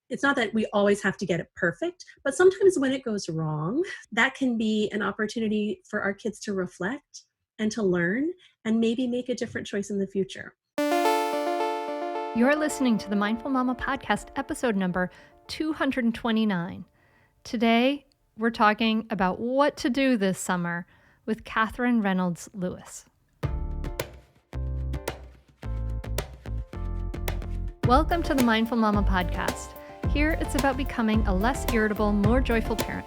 It's not that we always have to get it perfect, but sometimes when it goes wrong, that can be an opportunity for our kids to reflect and to learn and maybe make a different choice in the future. You're listening to the Mindful Mama podcast, episode number 229. Today, we're talking about what to do this summer with Katherine Reynolds Lewis. Welcome to the Mindful Mama podcast. Here, it's about becoming a less irritable, more joyful parent.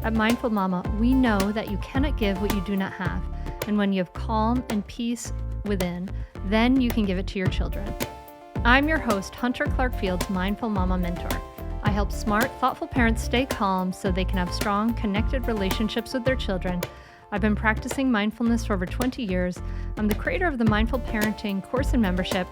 At Mindful Mama, we know that you cannot give what you do not have. And when you have calm and peace within, then you can give it to your children. I'm your host, Hunter Clark-Field's Mindful Mama mentor. I help smart, thoughtful parents stay calm so they can have strong, connected relationships with their children. I've been practicing mindfulness for over 20 years. I'm the creator of the Mindful Parenting course and membership.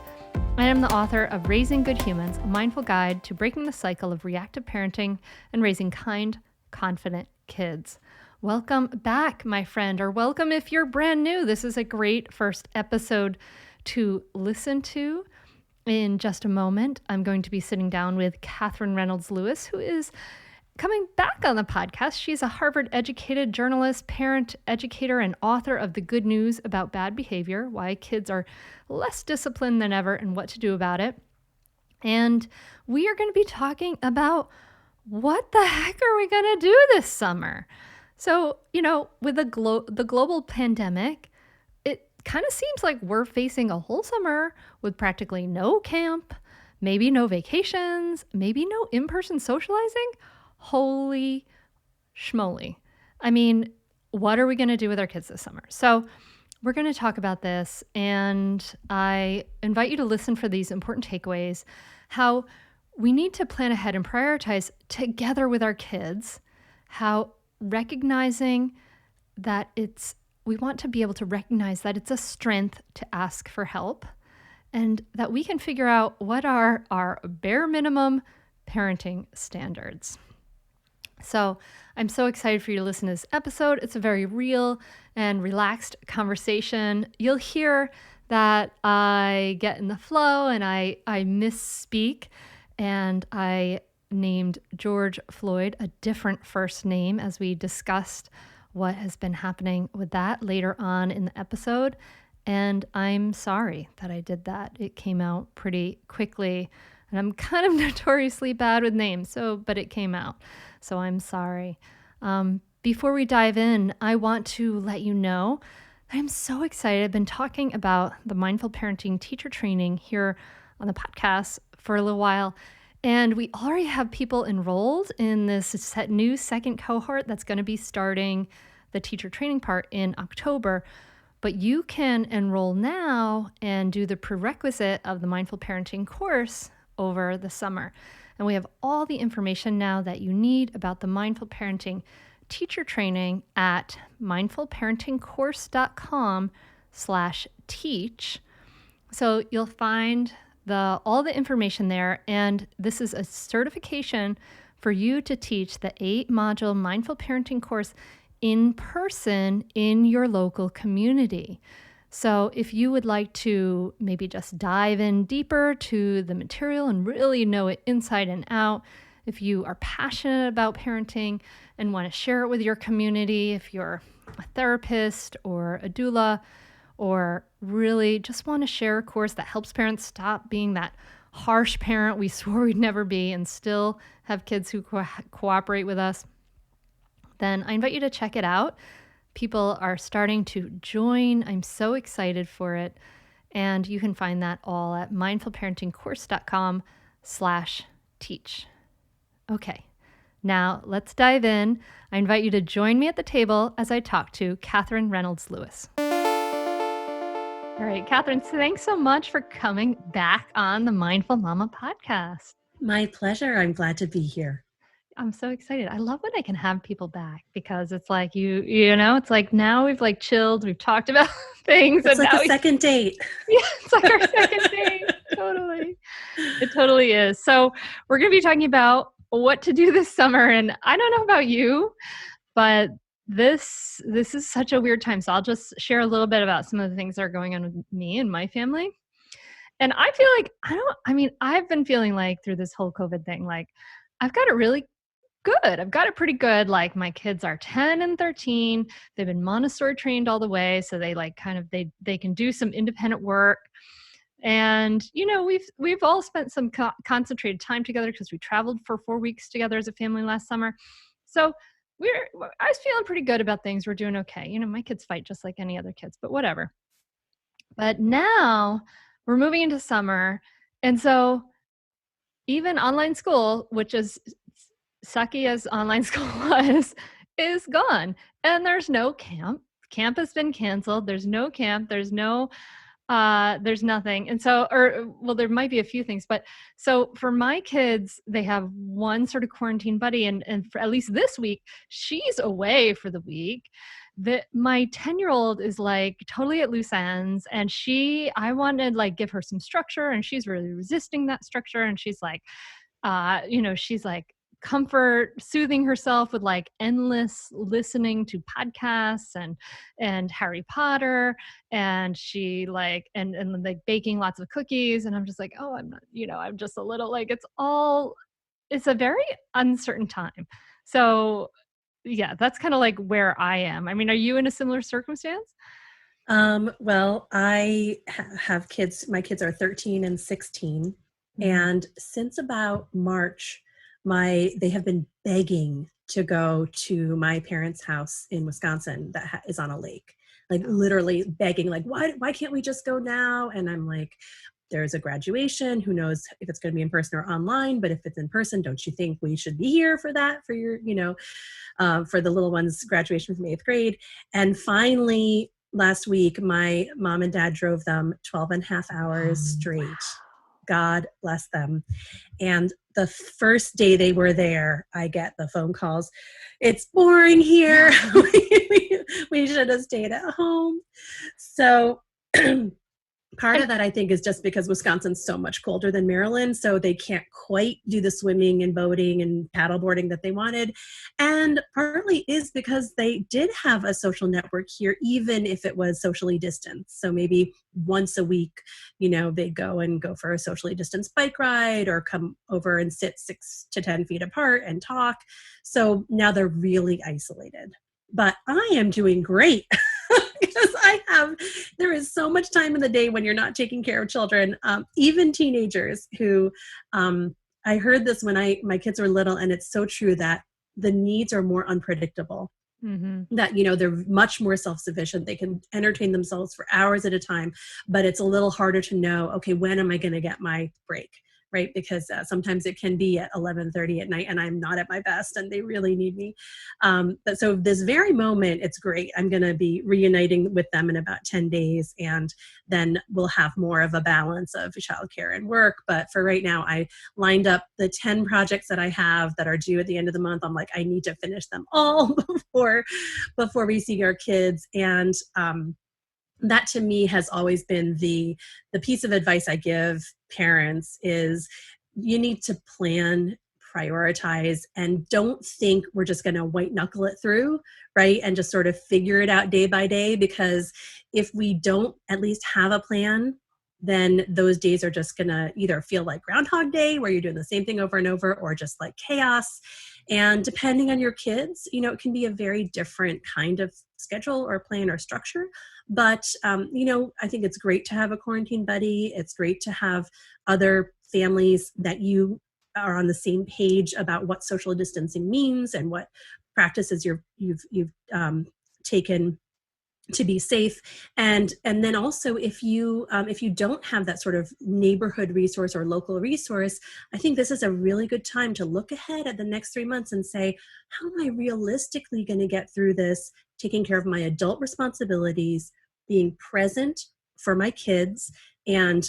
I am the author of Raising Good Humans, a mindful guide to breaking the cycle of reactive parenting and raising kind, confident kids. Welcome back, my friend, or welcome if you're brand new. This is a great first episode to listen to. In just a moment, I'm going to be sitting down with Katherine Reynolds Lewis, who is coming back on the podcast. She's a Harvard-educated journalist, parent, educator, and author of The Good News About Bad Behavior, Why Kids Are Less Disciplined Than Ever and What to Do About It. And we are going to be talking about what the heck are we going to do this summer? So, with the global pandemic, it kind of seems like we're facing a whole summer with practically no camp, maybe no vacations, maybe no in-person socializing. Holy schmoly. I mean, what are we going to do with our kids this summer? So we're going to talk about this, and I invite you to listen for these important takeaways, how we need to plan ahead and prioritize together with our kids, how recognizing that we want to be able to recognize that it's a strength to ask for help, and that we can figure out what are our bare minimum parenting standards. So I'm so excited for you to listen to this episode. It's a very real and relaxed conversation. You'll hear that I get in the flow and I misspeak, and I named George Floyd a different first name as we discussed what has been happening with that later on in the episode. And I'm sorry that I did that. It came out pretty quickly, and I'm kind of notoriously bad with names, but it came out. So I'm sorry. Before we dive in, I want to let you know I'm so excited. I've been talking about the Mindful Parenting teacher training here on the podcast for a little while, and we already have people enrolled in this new second cohort that's going to be starting the teacher training part in October. But you can enroll now and do the prerequisite of the Mindful Parenting course over the summer. And we have all the information now that you need about the Mindful Parenting teacher training at mindfulparentingcourse.com/teach. So you'll find all the information there. And this is a certification for you to teach the 8-module Mindful Parenting course in person in your local community. So if you would like to maybe just dive in deeper to the material and really know it inside and out, if you are passionate about parenting and want to share it with your community, if you're a therapist or a doula, or really just want to share a course that helps parents stop being that harsh parent we swore we'd never be and still have kids who cooperate with us, then I invite you to check it out. People are starting to join. I'm so excited for it. And you can find that all at mindfulparentingcourse.com/teach. Okay, now let's dive in. I invite you to join me at the table as I talk to Katherine Reynolds Lewis. All right, Katherine, thanks so much for coming back on the Mindful Mama podcast. My pleasure. I'm glad to be here. I'm so excited. I love when I can have people back, because it's like it's like now we've like chilled, we've talked about things. It's and like now a second date. Yeah, it's like our second date. Totally. It totally is. So we're going to be talking about what to do this summer. And I don't know about you, but this is such a weird time. So I'll just share a little bit about some of the things that are going on with me and my family. And I feel like, I've been feeling like through this whole COVID thing, like I've got it really good. I've got it pretty good. Like my kids are 10 and 13. They've been Montessori trained all the way. So they like kind of, they can do some independent work. And, we've all spent some concentrated time together because we traveled for 4 weeks together as a family last summer. So I was feeling pretty good about things. We're doing okay. My kids fight just like any other kids, but whatever. But now we're moving into summer. And so even online school, which is sucky as online school was, is gone. And there's no camp. Camp has been canceled. There's no camp. There's nothing. And so, there might be a few things, but so for my kids, they have one sort of quarantine buddy. And for at least this week, she's away for the week. My 10-year-old is like totally at loose ends, and I wanted like give her some structure, and she's really resisting that structure. And she's like, she's like comfort soothing herself with like endless listening to podcasts and Harry Potter, and she like and like baking lots of cookies. And I'm just like, oh, I'm not, I'm just a little like, it's a very uncertain time. So yeah, that's kind of like where I am. I mean, are you in a similar circumstance? Well, I have kids. My kids are 13 and 16. And since about March, they have been begging to go to my parents' house in Wisconsin that is on a lake, like literally begging, like, why can't we just go now? And I'm like, there's a graduation. Who knows if it's going to be in person or online, but if it's in person, don't you think we should be here for that, for your, for the little one's graduation from 8th grade? And finally, last week, my mom and dad drove them 12 and a half hours straight. Wow. God bless them. And the first day they were there, I get the phone calls. It's boring here. We should have stayed at home. So part of that, I think, is just because Wisconsin's so much colder than Maryland, so they can't quite do the swimming and boating and paddleboarding that they wanted. And partly is because they did have a social network here, even if it was socially distanced. So maybe once a week, they go for a socially distanced bike ride or come over and sit 6 to 10 feet apart and talk. So now they're really isolated. But I am doing great. Because there is so much time in the day when you're not taking care of children, even teenagers who, I heard this when my kids were little, and it's so true that the needs are more unpredictable. Mm-hmm. That, they're much more self-sufficient. They can entertain themselves for hours at a time, but it's a little harder to know, okay, when am I going to get my break? Right? Because sometimes it can be at 11:30 at night and I'm not at my best and they really need me. But so this very moment, it's great. I'm going to be reuniting with them in about 10 days, and then we'll have more of a balance of childcare and work. But for right now, I lined up the 10 projects that I have that are due at the end of the month. I'm like, I need to finish them all before we see our kids. And that to me has always been the piece of advice I give parents is you need to plan, prioritize, and don't think we're just going to white knuckle it through, right? And just sort of figure it out day by day, because if we don't at least have a plan, then those days are just going to either feel like Groundhog Day, where you're doing the same thing over and over, or just like chaos. And depending on your kids, it can be a very different kind of schedule or plan or structure. But, I think it's great to have a quarantine buddy. It's great to have other families that you are on the same page about what social distancing means and what practices you've taken to be safe. And then also, if you don't have that sort of neighborhood resource or local resource, I think this is a really good time to look ahead at the next 3 months and say, how am I realistically going to get through this, taking care of my adult responsibilities, being present for my kids, and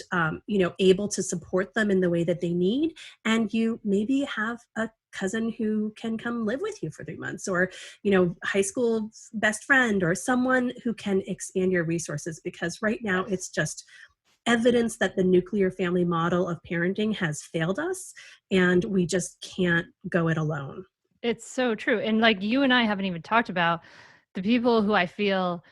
able to support them in the way that they need. And you maybe have a cousin who can come live with you for 3 months, or high school best friend, or someone who can expand your resources, because right now it's just evidence that the nuclear family model of parenting has failed us, and we just can't go it alone. It's so true. And like, you and I haven't even talked about the people who I feel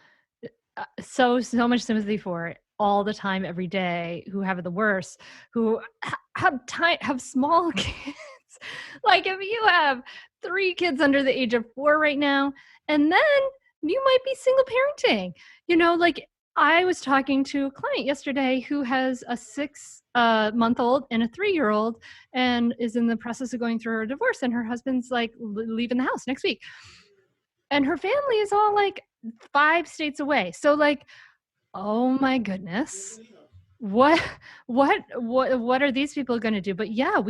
so much sympathy for all the time, every day, who have the worst, who have small kids. Like if you have 3 kids under the age of 4 right now, and then you might be single parenting, like I was talking to a client yesterday who has a 6-month-old and a 3-year-old and is in the process of going through a divorce, and her husband's like leaving the house next week. And her family is all like 5 states away. So like, oh my goodness, what are these people going to do? But yeah,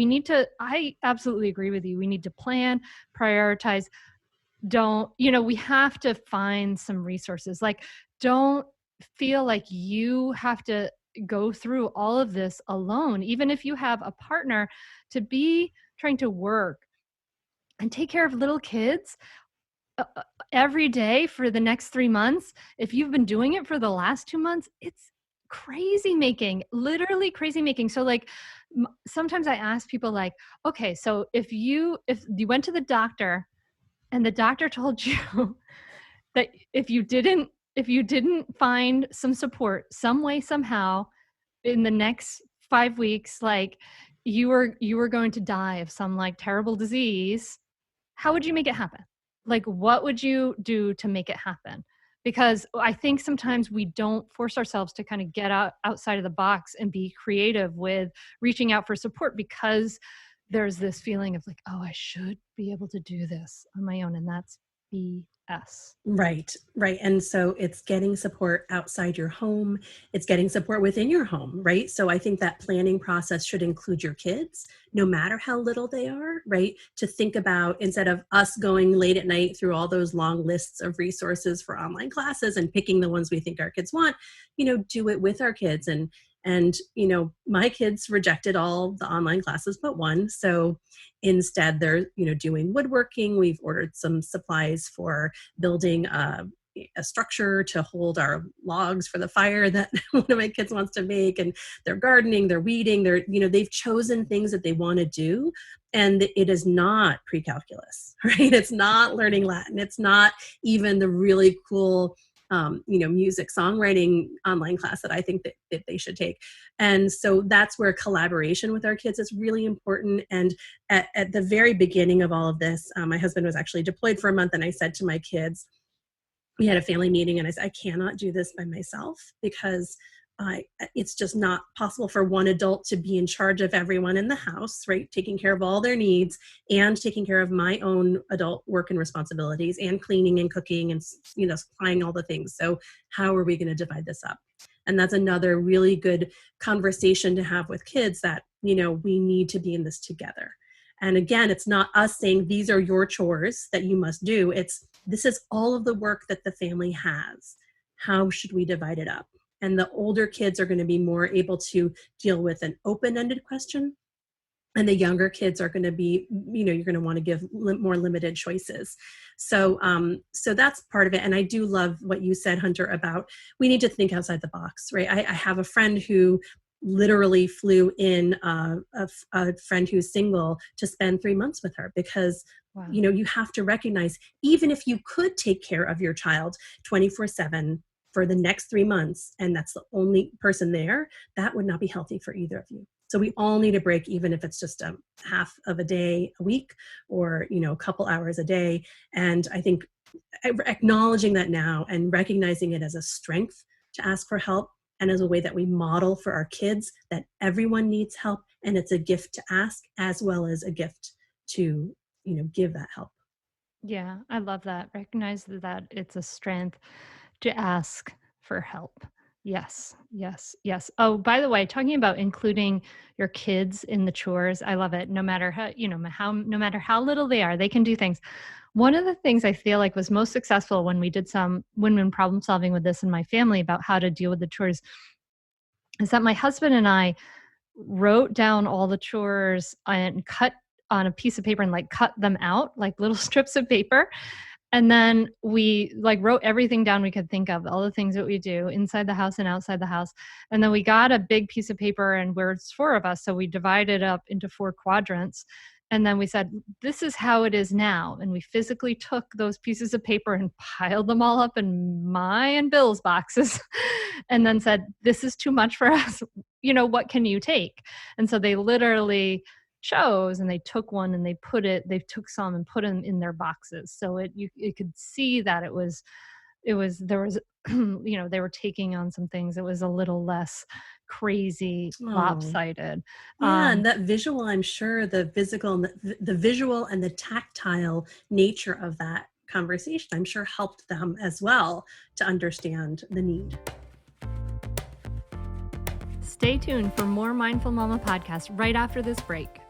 I absolutely agree with you. We need to plan, prioritize. We have to find some resources. Like, don't feel like you have to go through all of this alone, even if you have a partner, to be trying to work and take care of little kids every day for the next 3 months. If you've been doing it for the last 2 months, it's crazy making, literally crazy making. So like sometimes I ask people like, okay, so if you went to the doctor and the doctor told you that if you didn't find some support some way, somehow in the next 5 weeks, like you were going to die of some like terrible disease, how would you make it happen? Like, what would you do to make it happen? Because I think sometimes we don't force ourselves to kind of get outside of the box and be creative with reaching out for support, because there's this feeling of like, oh, I should be able to do this on my own. And that's BS. Right. And so it's getting support outside your home. It's getting support within your home, right? So I think that planning process should include your kids, no matter how little they are, right? To think about, instead of us going late at night through all those long lists of resources for online classes and picking the ones we think our kids want, do it with our kids. And my kids rejected all the online classes but one. So instead they're, doing woodworking. We've ordered some supplies for building a structure to hold our logs for the fire that one of my kids wants to make. And they're gardening, they're weeding, they've chosen things that they want to do. And it is not pre-calculus, right? It's not learning Latin. It's not even the really cool music songwriting online class that I think that they should take. And so that's where collaboration with our kids is really important. And at the very beginning of all of this, my husband was actually deployed for a month, and I said to my kids, we had a family meeting, and I said, I cannot do this by myself, because it's just not possible for one adult to be in charge of everyone in the house, right? Taking care of all their needs and taking care of my own adult work and responsibilities and cleaning and cooking and, supplying all the things. So how are we going to divide this up? And that's another really good conversation to have with kids, that, we need to be in this together. And again, it's not us saying these are your chores that you must do. This is all of the work that the family has. How should we divide it up? And the older kids are going to be more able to deal with an open-ended question. And the younger kids are going to be, you're going to want to give more limited choices. So that's part of it. And I do love what you said, Hunter, about we need to think outside the box, right? I have a friend who literally flew in a friend who's single to spend 3 months with her, because wow. You have to recognize, even if you could take care of your child 24/7 for the next 3 months, and that's the only person there, that would not be healthy for either of you. So we all need a break, even if it's just a half of a day a week, or, a couple hours a day. And I think acknowledging that now and recognizing it as a strength to ask for help, and as a way that we model for our kids that everyone needs help, and it's a gift to ask as well as a gift to, give that help. Yeah, I love that. Recognize that it's a strength to ask for help. Yes. Oh, by the way, talking about including your kids in the chores, I love it. No matter how, no matter how little they are, they can do things. One of the things I feel like was most successful when we did some win-win problem solving with this in my family about how to deal with the chores is that my husband and I wrote down all the chores and cut on a piece of paper and like cut them out like little strips of paper. And then we like wrote everything down we could think of, all the things that we do inside the house and outside the house. And then we got a big piece of paper, and where it's 4 of us. So we divided up into 4 quadrants. And then we said, this is how it is now. And we physically took those pieces of paper and piled them all up in my and Bill's boxes and then said, this is too much for us. What can you take? And so they literally chose, and they took one and they took some and put them in their boxes. So you could see that there was, they were taking on some things. It was a little less crazy, lopsided. Yeah, and that visual, I'm sure the physical and the visual and the tactile nature of that conversation, I'm sure helped them as well to understand the need. Stay tuned for more Mindful Mama podcast right after this break.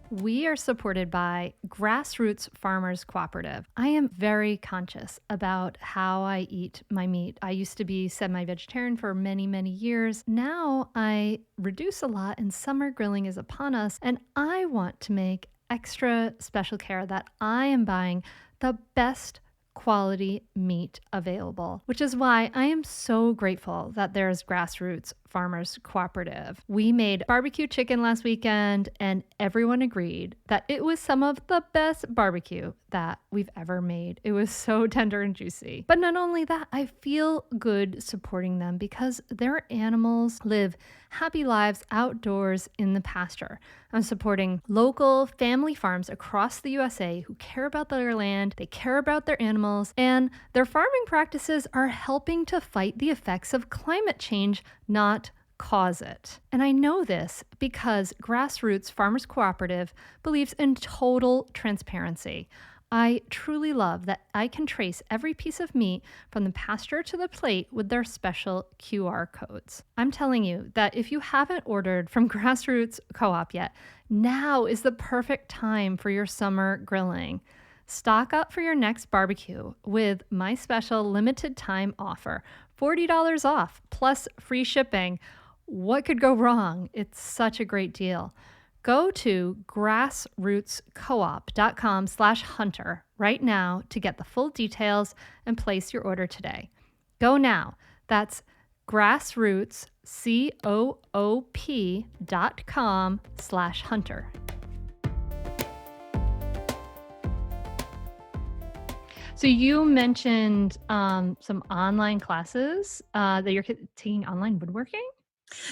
We are supported by Grassroots Farmers Cooperative. I am very conscious about how I eat my meat. I used to be semi-vegetarian for many, many years. Now I reduce a lot, and summer grilling is upon us, and I want to make extra special care that I am buying the best quality meat available, which is why I am so grateful that there's Grassroots Farmers Cooperative. We made barbecue chicken last weekend, and everyone agreed that it was some of the best barbecue that we've ever made. It was so tender and juicy. But not only that, I feel good supporting them because their animals live happy lives outdoors in the pasture. I'm supporting local family farms across the USA who care about their land, they care about their animals, and their farming practices are helping to fight the effects of climate change, not cause it. And I know this because Grassroots Farmers Cooperative believes in total transparency. I truly love that I can trace every piece of meat from the pasture to the plate with their special QR codes. I'm telling you that if you haven't ordered from Grassroots Co-op yet, now is the perfect time for your summer grilling. Stock up for your next barbecue with my special limited time offer, $40 off plus free shipping. What could go wrong? It's such a great deal. Go to grassrootscoop.com/hunter right now to get the full details and place your order today. Go now. That's grassrootscoop.com/hunter. So you mentioned some online classes that you're taking online woodworking?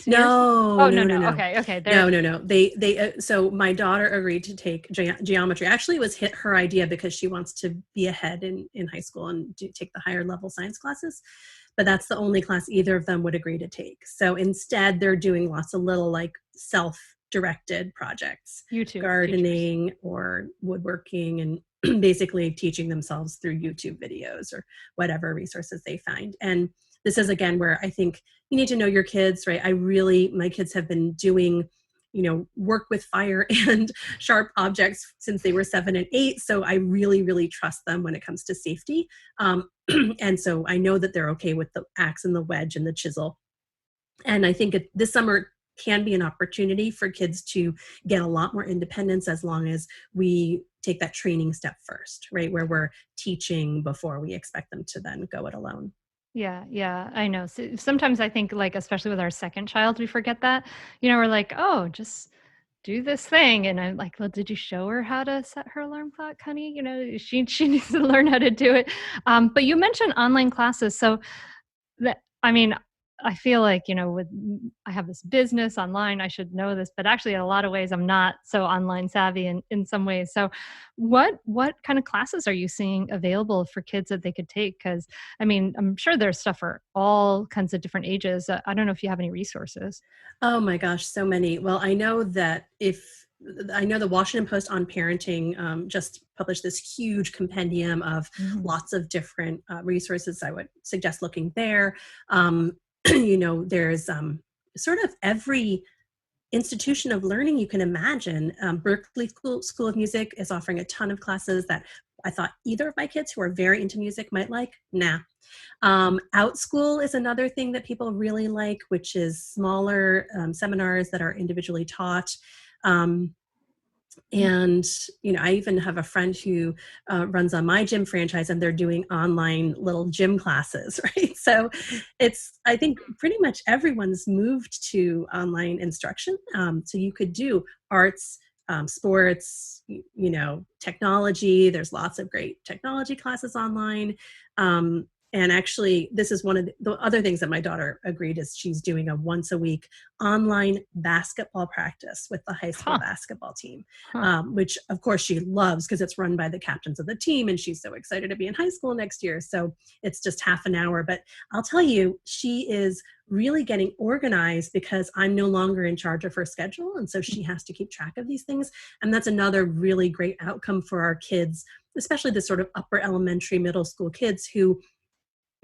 No. Okay. No. They so my daughter agreed to take geometry. Actually, it was her idea because she wants to be ahead in high school and take the higher level science classes. But that's the only class either of them would agree to take. So instead, they're doing lots of little like self-directed projects, YouTube gardening teachers. or woodworking, and basically teaching themselves through YouTube videos or whatever resources they find. And this is again where I think you need to know your kids, right? My kids have been doing, work with fire and sharp objects since they were 7 and 8. So I really, really trust them when it comes to safety. And so I know that they're okay with the axe and the wedge and the chisel. And I think this summer can be an opportunity for kids to get a lot more independence as long as we take that training step first, right? Where we're teaching before we expect them to then go it alone. Yeah, I know. So sometimes I think, like, especially with our second child, we forget that. We're like, oh, just do this thing. And I'm like, well, did you show her how to set her alarm clock, honey? She needs to learn how to do it. But you mentioned online classes. So I feel like, I have this business online, I should know this, but actually in a lot of ways, I'm not so online savvy in some ways. So what kind of classes are you seeing available for kids that they could take? Because, I'm sure there's stuff for all kinds of different ages. I don't know if you have any resources. Oh my gosh, so many. Well, I know the Washington Post on Parenting just published this huge compendium of lots of different resources. I would suggest looking there. There's sort of every institution of learning you can imagine. Berkeley School of Music is offering a ton of classes that I thought either of my kids who are very into music might like. OutSchool is another thing that people really like, which is smaller seminars that are individually taught. And, I even have a friend who runs on my gym franchise, and they're doing online little gym classes, right? So I think pretty much everyone's moved to online instruction. So you could do arts, sports, technology. There's lots of great technology classes online. And actually, this is one of the other things that my daughter agreed is she's doing a once a week online basketball practice with the high school basketball team, which of course she loves because it's run by the captains of the team. And she's so excited to be in high school next year. So it's just half an hour. But I'll tell you, she is really getting organized because I'm no longer in charge of her schedule. And so she has to keep track of these things. And that's another really great outcome for our kids, especially the sort of upper elementary, middle school kids who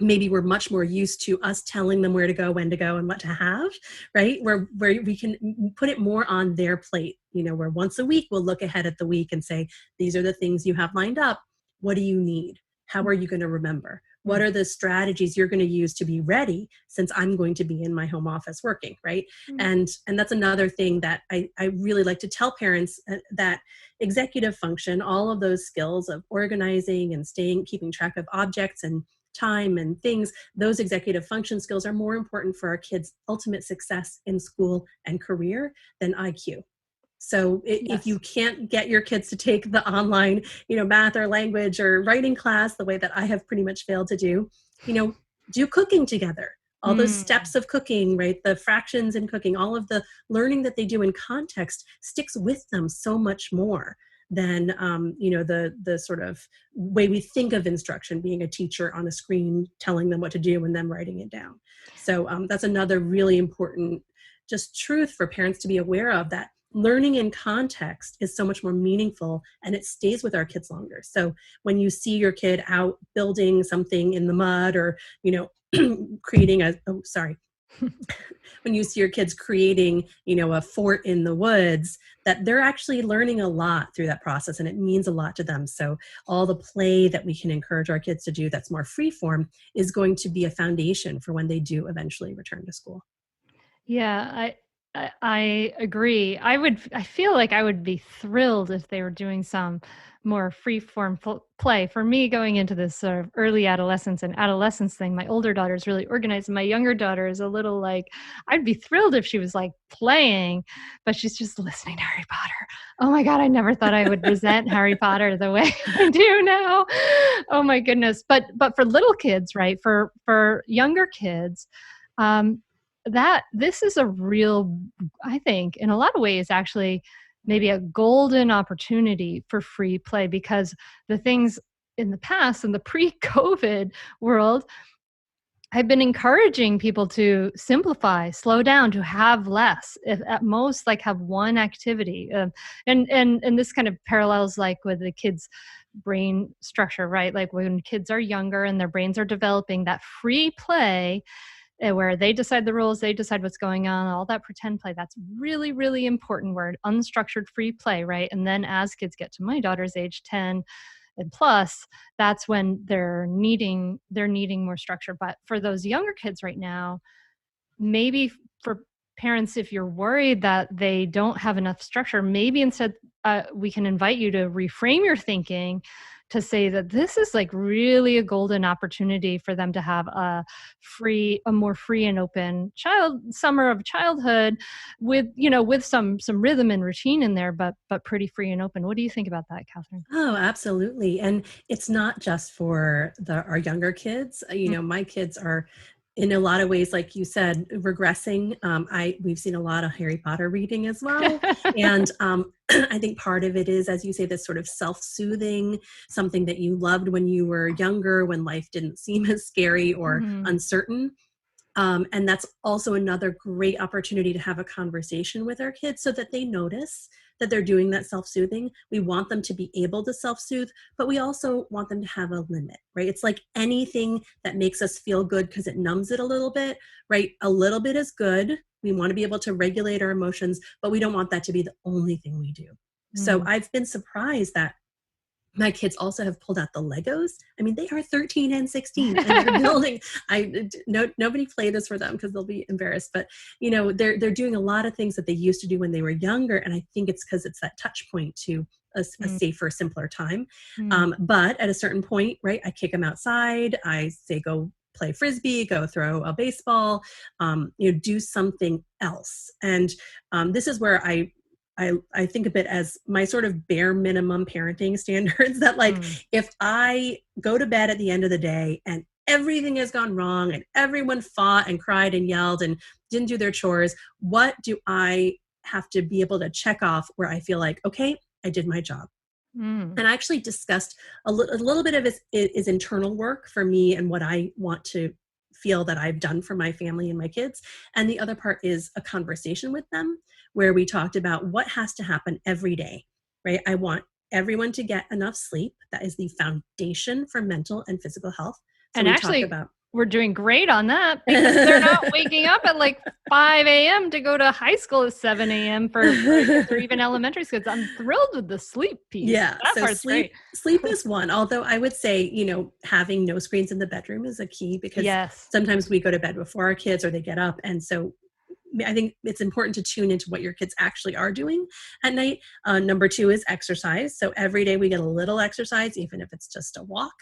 maybe we're much more used to us telling them where to go, when to go, and what to have, right? Where we can put it more on their plate, where once a week we'll look ahead at the week and say, these are the things you have lined up. What do you need? How are you going to remember? What are the strategies you're going to use to be ready since I'm going to be in my home office working, right? And that's another thing that I really like to tell parents, that executive function, all of those skills of organizing and keeping track of objects and time and things, those executive function skills are more important for our kids' ultimate success in school and career than IQ. So if you can't get your kids to take the online, math or language or writing class the way that I have pretty much failed to do, do cooking together. All those steps of cooking, right? The fractions in cooking, all of the learning that they do in context sticks with them so much more than, the sort of way we think of instruction, being a teacher on a screen, telling them what to do and then writing it down. So that's another really important just truth for parents to be aware of, that learning in context is so much more meaningful and it stays with our kids longer. So when you see your kid out building something in the mud or, creating when you see your kids creating, a fort in the woods, that they're actually learning a lot through that process and it means a lot to them. So all the play that we can encourage our kids to do that's more free form is going to be a foundation for when they do eventually return to school. Yeah, I agree. I feel like I would be thrilled if they were doing some more free form play. For me, going into this sort of early adolescence and adolescence thing, my older daughter is really organized. And my younger daughter is a little like, I'd be thrilled if she was like playing, but she's just listening to Harry Potter. Oh my God, I never thought I would resent Harry Potter the way I do now. Oh my goodness. But for little kids, right? For younger kids, that this is a real, I think, in a lot of ways, actually, maybe a golden opportunity for free play, because the things in the past, in the pre-COVID world, I've been encouraging people to simplify, slow down, to have less, if at most like have one activity. And this kind of parallels like with the kids' brain structure, right? Like when kids are younger and their brains are developing, that free play where they decide the rules, they decide what's going on, all that pretend play, that's really, really important. Where unstructured free play, right? And then as kids get to my daughter's age, 10 and plus, that's when they're needing more structure. But for those younger kids right now, maybe for parents, if you're worried that they don't have enough structure, maybe instead we can invite you to reframe your thinking to say that this is like really a golden opportunity for them to have a more free and open summer of childhood with some rhythm and routine in there, but pretty free and open. What do you think about that, Katherine? Oh, absolutely. And it's not just for our younger kids. My kids are in a lot of ways, like you said, regressing. We've seen a lot of Harry Potter reading as well. And I think part of it is, as you say, this sort of self-soothing, something that you loved when you were younger, when life didn't seem as scary or uncertain. And that's also another great opportunity to have a conversation with our kids so that they notice that they're doing that self-soothing. We want them to be able to self-soothe, but we also want them to have a limit, right? It's like anything that makes us feel good because it numbs it a little bit, right? A little bit is good. We want to be able to regulate our emotions, but we don't want that to be the only thing we do. So I've been surprised that my kids also have pulled out the Legos. I mean, they are 13 and 16 and they're building. Nobody play this for them because they'll be embarrassed. But, they're doing a lot of things that they used to do when they were younger. And I think it's because it's that touch point to a safer, simpler time. But at a certain point, right, I kick them outside. I say, go play Frisbee, go throw a baseball, do something else. And this is where I I think of it as my sort of bare minimum parenting standards that like, if I go to bed at the end of the day and everything has gone wrong and everyone fought and cried and yelled and didn't do their chores, what do I have to be able to check off where I feel like, okay, I did my job. And I actually discussed a little bit of it is internal work for me and what I want to feel that I've done for my family and my kids. And the other part is a conversation with them where we talked about what has to happen every day, right? I want everyone to get enough sleep. That is the foundation for mental and physical health. So and we actually, talk about we're doing great on that because they're not waking up at like 5 a.m. to go to high school at 7 a.m. for kids or even elementary schools. I'm thrilled with the sleep piece. Yeah. That So part's great. sleep is one, although I would say, having no screens in the bedroom is a key because sometimes we go to bed before our kids or they get up. And so I think it's important to tune into what your kids actually are doing at night. Number 2 is exercise. So every day we get a little exercise, even if it's just a walk.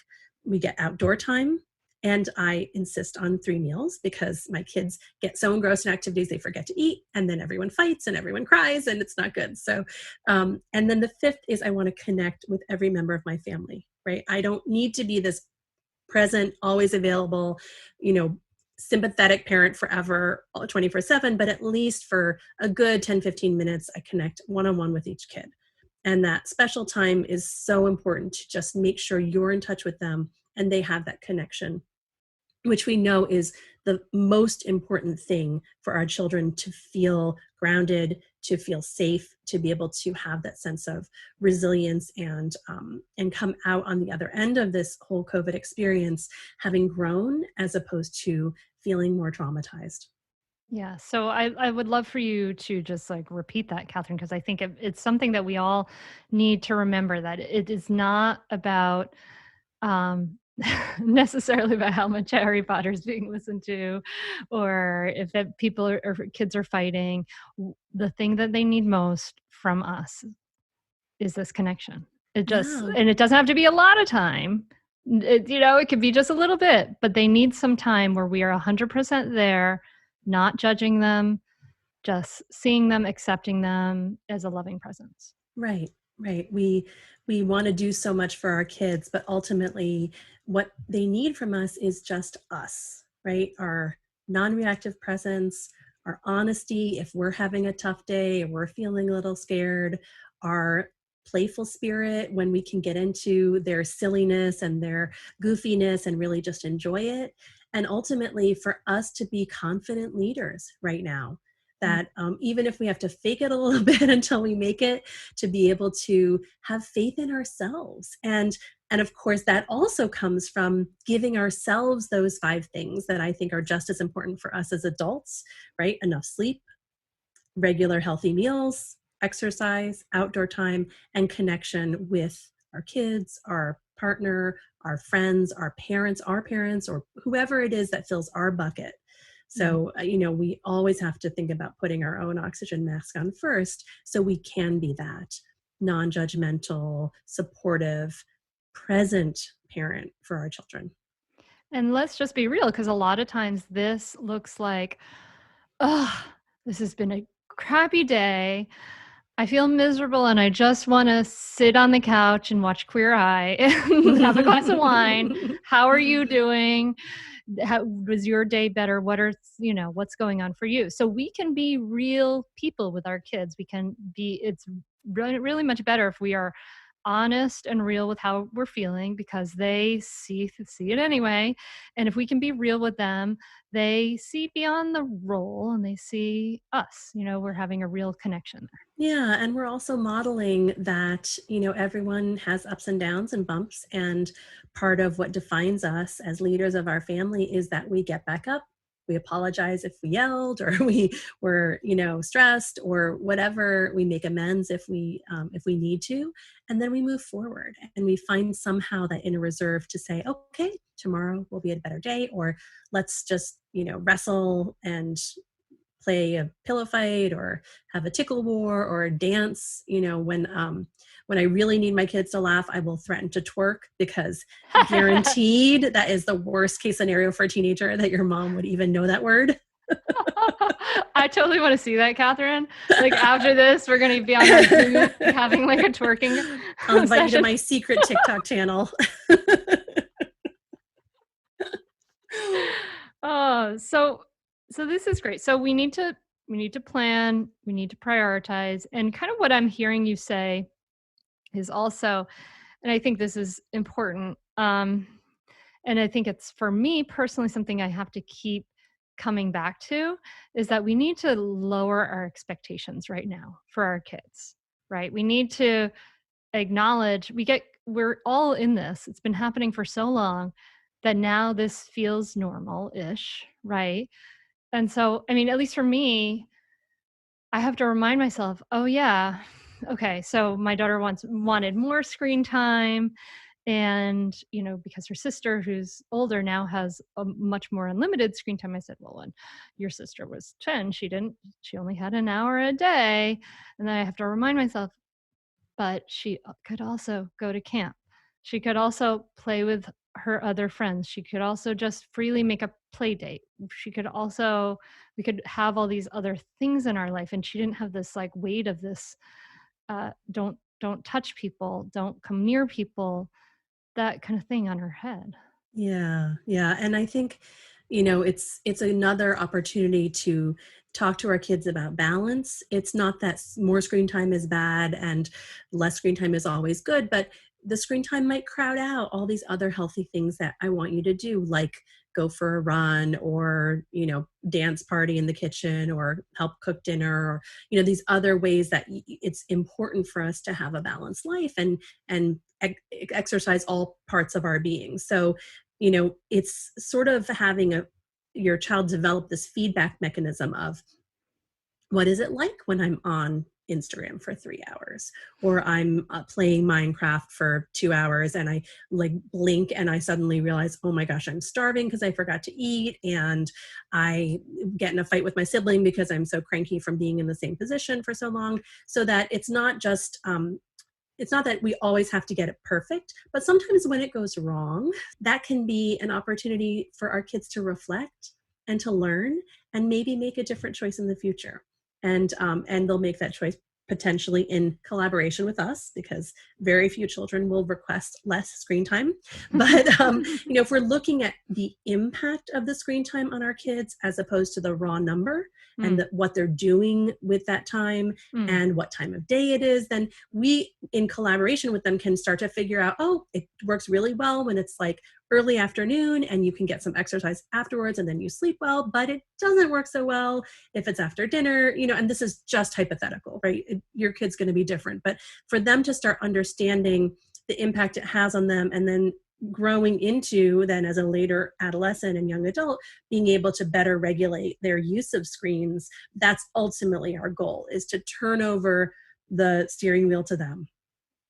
We get outdoor time. And I insist on 3 meals because my kids get so engrossed in activities, they forget to eat. And then everyone fights and everyone cries and it's not good. So, and then the 5th is I want to connect with every member of my family, right? I don't need to be this present, always available, sympathetic parent forever, 24/7, but at least for a good 10, 15 minutes, I connect one-on-one with each kid. And that special time is so important to just make sure you're in touch with them and they have that connection, which we know is the most important thing for our children to feel grounded, to feel safe, to be able to have that sense of resilience and come out on the other end of this whole COVID experience, having grown as opposed to feeling more traumatized. Yeah. So I would love for you to just like repeat that, Katherine, because I think it's something that we all need to remember, that it is not about necessarily about how much Harry Potter is being listened to or if people or kids are fighting. The thing that they need most from us is this connection. And it doesn't have to be a lot of time. It could be just a little bit, but they need some time where we are 100% there, not judging them, just seeing them, accepting them as a loving presence. Right. We want to do so much for our kids, but ultimately what they need from us is just us, right? Our non-reactive presence, our honesty if we're having a tough day or we're feeling a little scared, our playful spirit when we can get into their silliness and their goofiness and really just enjoy it. And ultimately for us to be confident leaders right now, that even if we have to fake it a little bit until we make it, to be able to have faith in ourselves. And of course, that also comes from giving ourselves those 5 things that I think are just as important for us as adults, right? Enough sleep, regular healthy meals, exercise, outdoor time, and connection with our kids, our partner, our friends, our parents, or whoever it is that fills our bucket. So, we always have to think about putting our own oxygen mask on first so we can be that non-judgmental, supportive, present parent for our children. And let's just be real, because a lot of times this looks like, this has been a crappy day. I feel miserable and I just want to sit on the couch and watch Queer Eye and have a glass of wine. How are you doing? How was your day better? What's going on for you? So we can be real people with our kids. It's really, really much better if we are honest and real with how we're feeling, because they see it anyway. And if we can be real with them, they see beyond the role and they see us, we're having a real connection there. Yeah. And we're also modeling that, everyone has ups and downs and bumps. And part of what defines us as leaders of our family is that we get back up. We apologize if we yelled or we were, stressed or whatever. We make amends if we need to, and then we move forward and we find somehow that inner reserve to say, okay, tomorrow will be a better day, or let's just, wrestle and play a pillow fight or have a tickle war or dance. When I really need my kids to laugh, I will threaten to twerk, because guaranteed that is the worst case scenario for a teenager, that your mom would even know that word. I totally want to see that, Catherine. Like after this, we're going to be on our Zoom having like a twerking I'll invite you to session. my secret TikTok channel. Oh, so this is great. So we need to plan, we need to prioritize, and kind of what I'm hearing you say is also, and I think this is important. And I think it's, for me personally, something I have to keep coming back to, is that we need to lower our expectations right now for our kids, right? We need to acknowledge we're all in this. It's been happening for so long that now this feels normal-ish, right? And so, I mean, at least for me, I have to remind myself, oh yeah, okay, so my daughter wanted more screen time, and because her sister, who's older now, has a much more unlimited screen time. I said, well, when your sister was 10, she only had an hour a day. And then I have to remind myself, but she could also go to camp. She could also play with her other friends. She could also just freely make a play date. We could have all these other things in our life, and she didn't have this like weight of this, don't touch people, don't come near people, that kind of thing on her head. Yeah. And I think, it's another opportunity to talk to our kids about balance. It's not that more screen time is bad and less screen time is always good, but the screen time might crowd out all these other healthy things that I want you to do, like go for a run, or, dance party in the kitchen, or help cook dinner, or, these other ways that it's important for us to have a balanced life and exercise all parts of our being. So, it's sort of having your child develop this feedback mechanism of, what is it like when I'm on Instagram for 3 hours, or I'm playing Minecraft for 2 hours, and I like blink and I suddenly realize, oh my gosh, I'm starving because I forgot to eat, and I get in a fight with my sibling because I'm so cranky from being in the same position for so long. So that it's not just it's not that we always have to get it perfect, but sometimes when it goes wrong, that can be an opportunity for our kids to reflect and to learn, and maybe make a different choice in the future. And they'll make that choice potentially in collaboration with us, because very few children will request less screen time. But if we're looking at the impact of the screen time on our kids as opposed to the raw number, and what they're doing with that time, and what time of day it is, then we, in collaboration with them, can start to figure out, oh, it works really well when it's like early afternoon and you can get some exercise afterwards and then you sleep well, but it doesn't work so well if it's after dinner, and this is just hypothetical, right? Your kid's going to be different, but for them to start understanding the impact it has on them, and then growing into, then as a later adolescent and young adult, being able to better regulate their use of screens, that's ultimately our goal, is to turn over the steering wheel to them,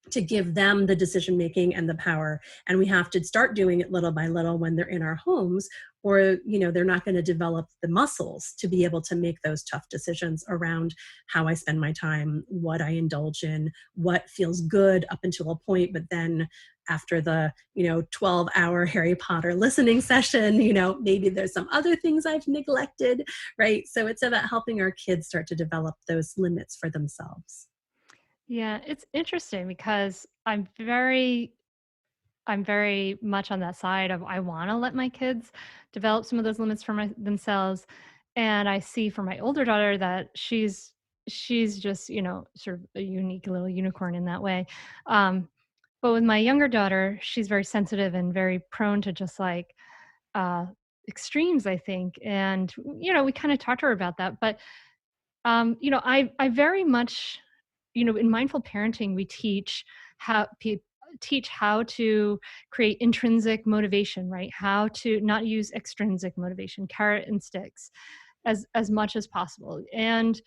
to give them the decision making and the power. And we have to start doing it little by little when they're in our homes, or they're not going to develop the muscles to be able to make those tough decisions around how I spend my time, what I indulge in, what feels good up until a point, but then after the 12-hour Harry Potter listening session, maybe there's some other things I've neglected, right? So it's about helping our kids start to develop those limits for themselves. Yeah, it's interesting because I'm very much on that side of, I want to let my kids develop some of those limits for themselves. And I see for my older daughter that she's just, sort of a unique little unicorn in that way. But with my younger daughter, she's very sensitive and very prone to just like uh, extremes, I think. And, we kind of talked to her about that. But, I very much, in mindful parenting, we teach how to create intrinsic motivation, right? How to not use extrinsic motivation, carrot and sticks, as much as possible. And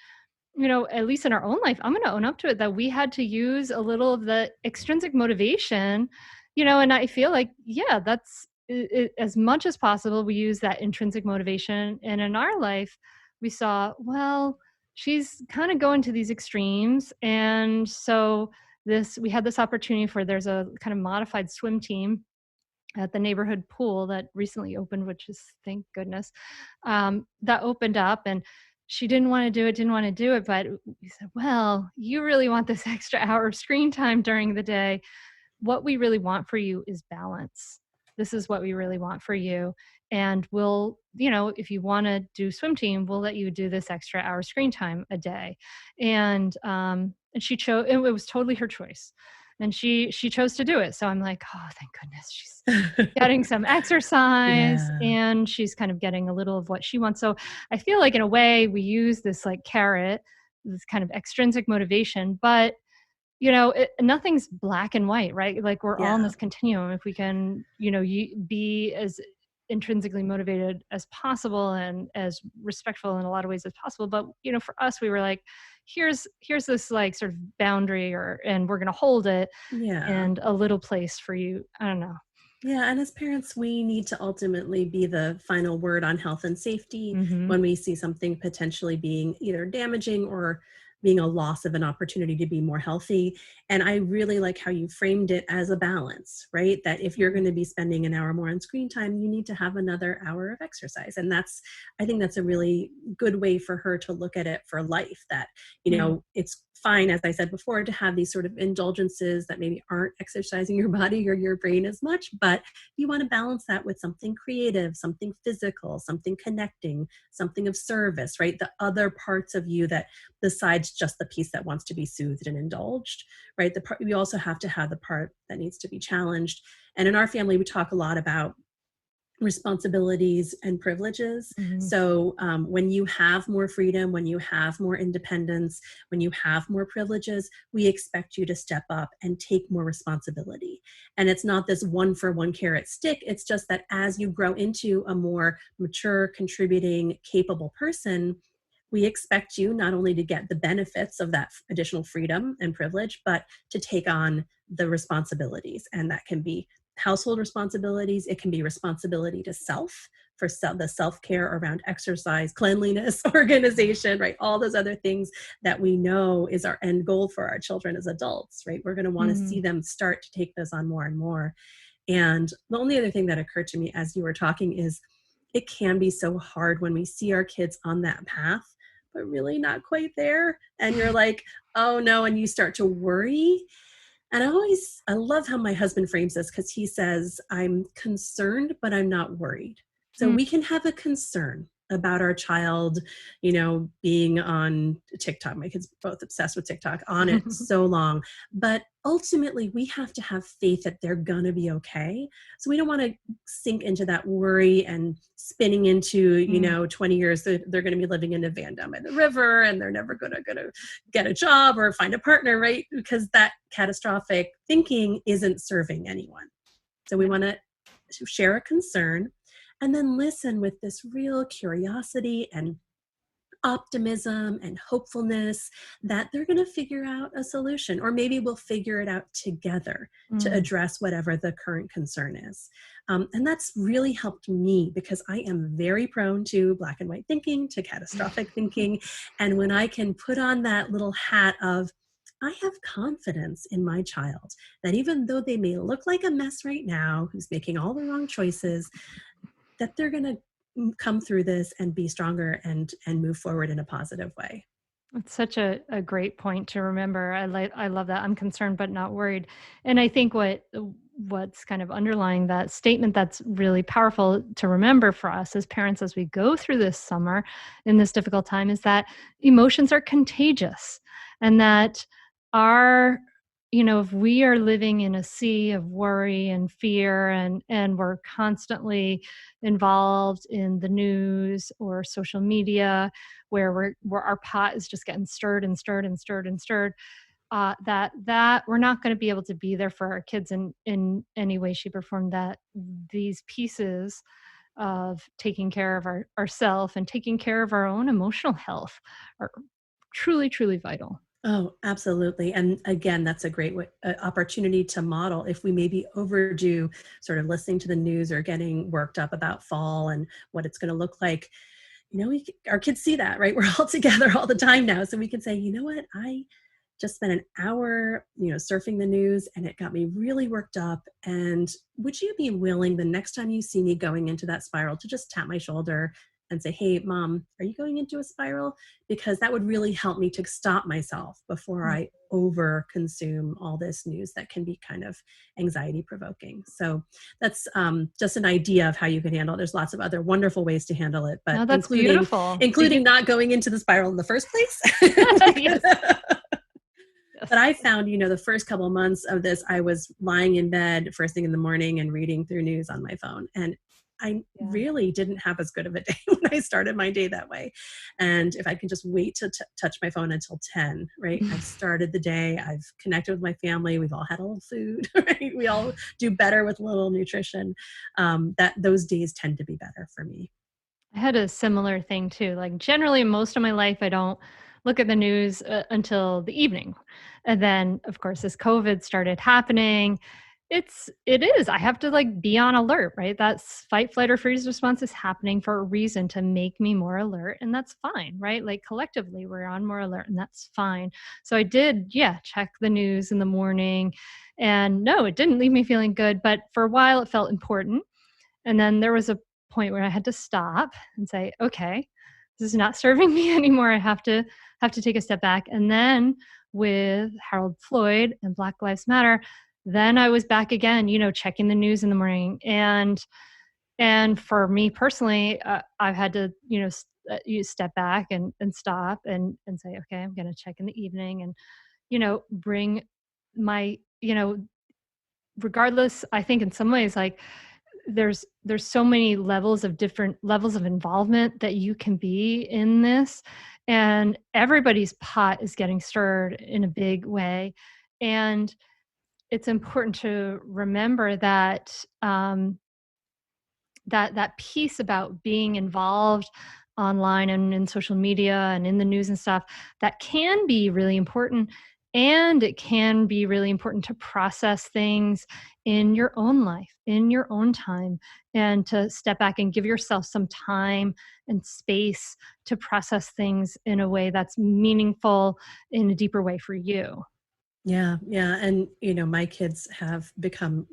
at least in our own life, I'm going to own up to it that we had to use a little of the extrinsic motivation, and I feel like, yeah, that's it, as much as possible, we use that intrinsic motivation. And in our life, we saw, well, she's kind of going to these extremes. And so we had this opportunity for, there's a kind of modified swim team at the neighborhood pool that recently opened, which is, thank goodness, that opened up, and she didn't want to do it. But we said, well, you really want this extra hour of screen time during the day. What we really want for you is balance. This is what we really want for you. And we'll, if you want to do swim team, we'll let you do this extra hour screen time a day. And she chose, it was totally her choice. And she chose to do it. So I'm like, oh, thank goodness she's getting some exercise, Yeah. and she's kind of getting a little of what she wants. So I feel like in a way we use this like carrot, this kind of extrinsic motivation, but nothing's black and white, right? Like we're all in Yeah. this continuum. If we can, be as intrinsically motivated as possible and as respectful in a lot of ways as possible. But, for us, we were like, here's this like sort of boundary, and we're going to hold it, Yeah. and a little place for you. I don't know. Yeah, and as parents, we need to ultimately be the final word on health and safety Mm-hmm. when we see something potentially being either damaging or being a loss of an opportunity to be more healthy. And I really like how you framed it as a balance, right? That if you're going to be spending an hour more on screen time, you need to have another hour of exercise. And I think that's a really good way for her to look at it for life, that, it's fine, as I said before, to have these sort of indulgences that maybe aren't exercising your body or your brain as much, but you want to balance that with something creative, something physical, something connecting, something of service, right? The other parts of you that, besides just the piece that wants to be soothed and indulged, right? The part, we also have to have the part that needs to be challenged. And in our family, we talk a lot about responsibilities and privileges. Mm-hmm. So when you have more freedom, when you have more independence, when you have more privileges, we expect you to step up and take more responsibility. And it's not this one for one carrot stick. It's just that as you grow into a more mature, contributing, capable person, we expect you not only to get the benefits of that additional freedom and privilege, but to take on the responsibilities. And that can be household responsibilities. It can be responsibility to self, for the self-care around exercise, cleanliness, organization, right? All those other things that we know is our end goal for our children as adults, right? We're going to want to see them start to take those on more and more. And the only other thing that occurred to me as you were talking is it can be so hard when we see our kids on that path, but really not quite there. And you're like, oh no, and you start to worry. And I love how my husband frames this, because he says, I'm concerned, but I'm not worried. So we can have a concern about our child, being on TikTok. My kids are both obsessed with TikTok, on it so long. But ultimately, we have to have faith that they're going to be okay. So we don't want to sink into that worry and spinning into, 20 years, they're going to be living in a van down by the river and they're never going to get a job or find a partner, right? Because that catastrophic thinking isn't serving anyone. So we want to share a concern and then listen with this real curiosity and optimism and hopefulness that they're going to figure out a solution, or maybe we'll figure it out together to address whatever the current concern is. And that's really helped me, because I am very prone to black and white thinking, to catastrophic thinking. And when I can put on that little hat of, I have confidence in my child, that even though they may look like a mess right now, who's making all the wrong choices, that they're going to come through this and be stronger and move forward in a positive way. It's such a great point to remember. I love that. I'm concerned but not worried. And I think what's kind of underlying that statement that's really powerful to remember for us as parents as we go through this summer in this difficult time is that emotions are contagious, and that our if we are living in a sea of worry and fear, and we're constantly involved in the news or social media, where our pot is just getting stirred and stirred and stirred and stirred, that we're not going to be able to be there for our kids in any way, shape, or form. That these pieces of taking care of ourself and taking care of our own emotional health are truly, truly vital. Oh, absolutely. And again, that's a great opportunity to model. If we maybe overdo sort of listening to the news or getting worked up about fall and what it's going to look like, our kids see that, right? We're all together all the time now. So we can say, you know what? I just spent an hour, surfing the news, and it got me really worked up. And would you be willing the next time you see me going into that spiral to just tap my shoulder and say, hey, Mom, are you going into a spiral? Because that would really help me to stop myself before I over consume all this news that can be kind of anxiety provoking. So that's just an idea of how you can handle it. There's lots of other wonderful ways to handle it, but No, that's beautiful. including not going into the spiral in the first place. Yes. But I found, the first couple of months of this, I was lying in bed first thing in the morning and reading through news on my phone. And I really didn't have as good of a day when I started my day that way. And if I can just wait to touch my phone until 10, right? I've started the day. I've connected with my family. We've all had a little food, right? We all do better with a little nutrition. That those days tend to be better for me. I had a similar thing too. Like generally most of my life, I don't look at the news until the evening. And then of course, as COVID started happening, it is, I have to like be on alert, right? That's fight, flight, or freeze response is happening for a reason to make me more alert. And that's fine, right? Like collectively we're on more alert and that's fine. So I did, check the news in the morning, and no, it didn't leave me feeling good, but for a while it felt important. And then there was a point where I had to stop and say, okay, this is not serving me anymore. I have to take a step back. And then with Harold Floyd and Black Lives Matter, then I was back again, checking the news in the morning. And for me personally, I've had to, you step back and stop and say, okay, I'm going to check in the evening and, bring my, regardless, I think in some ways, like there's so many different levels of involvement that you can be in this, and everybody's pot is getting stirred in a big way. And it's important to remember that that piece about being involved online and in social media and in the news and stuff, that can be really important. And it can be really important to process things in your own life, in your own time, and to step back and give yourself some time and space to process things in a way that's meaningful in a deeper way for you. Yeah. And, my kids have become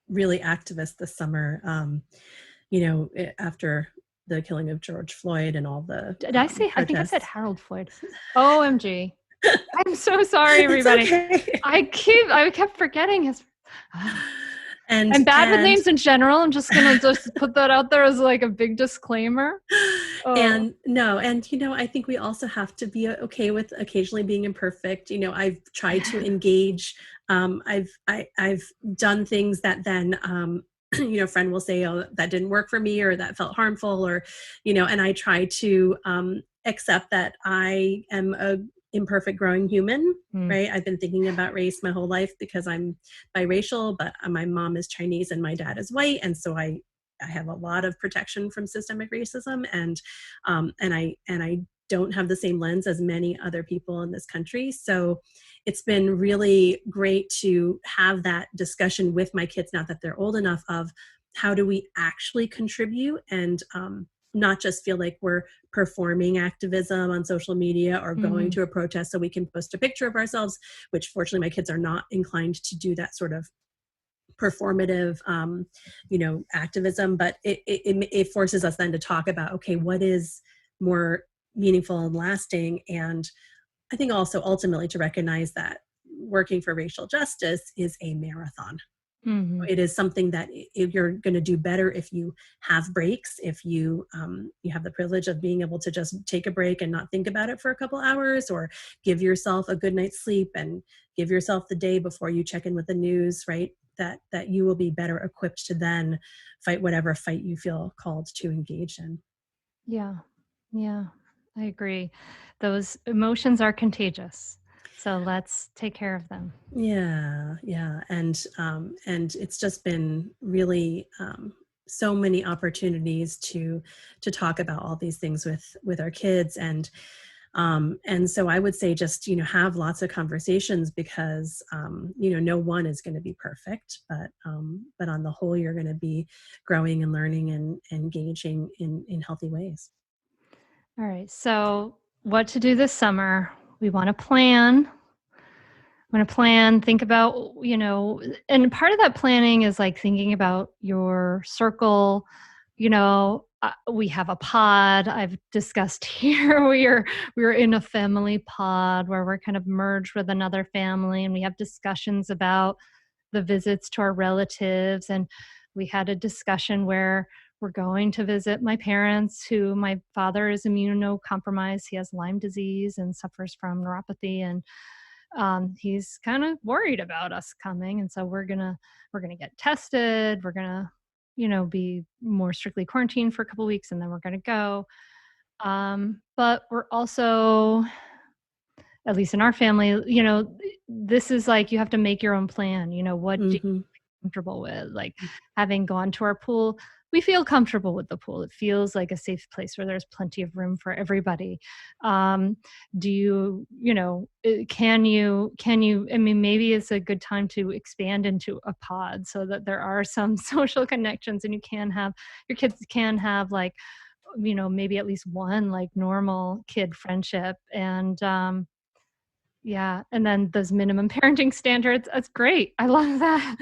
really activists this summer, after the killing of George Floyd and all the Did I say, I think I said protests. Harold Floyd. OMG. I'm so sorry, everybody. It's okay. I kept forgetting his. And I'm bad with names in general. I'm just going to just put that out there as like a big disclaimer. And I think we also have to be okay with occasionally being imperfect. I've tried to engage. I've done things that then, a friend will say, oh, that didn't work for me, or that felt harmful, or, and I try to accept that I am a imperfect growing human, right? I've been thinking about race my whole life because I'm biracial, but my mom is Chinese and my dad is white. And so I have a lot of protection from systemic racism, and I don't have the same lens as many other people in this country. So it's been really great to have that discussion with my kids now that they're old enough, of how do we actually contribute, and not just feel like we're performing activism on social media or going to a protest so we can post a picture of ourselves, which fortunately my kids are not inclined to do that sort of performative, activism. But it forces us then to talk about, okay, what is more meaningful and lasting? And I think also ultimately to recognize that working for racial justice is a marathon. It is something that you're going to do better if you have breaks, if you have the privilege of being able to just take a break and not think about it for a couple hours, or give yourself a good night's sleep and give yourself the day before you check in with the news, right? That you will be better equipped to then fight whatever fight you feel called to engage in. Yeah, I agree. Those emotions are contagious. So let's take care of them. Yeah. And it's just been really so many opportunities to talk about all these things with our kids. And so I would say just, have lots of conversations, because, no one is going to be perfect, but on the whole, you're going to be growing and learning and engaging in healthy ways. All right. So what to do this summer? We want to plan. want to plan, think about, and part of that planning is like thinking about your circle. We have a pod. I've discussed here. We're in a family pod where we're kind of merged with another family, and we have discussions about the visits to our relatives. And we had a discussion where we're going to visit my parents, who my father is immunocompromised. He has Lyme disease and suffers from neuropathy, and he's kind of worried about us coming. And so we're gonna get tested. We're gonna, be more strictly quarantined for a couple of weeks, and then we're gonna go. But we're also, at least in our family, this is like you have to make your own plan. What do you Mm-hmm. feel comfortable with? Like, having gone to our pool, we feel comfortable with the pool. It feels like a safe place where there's plenty of room for everybody. Do you, I mean, maybe it's a good time to expand into a pod so that there are some social connections, and your kids can have like, maybe at least one like normal kid friendship. And yeah, and then those minimum parenting standards, that's great. I love that.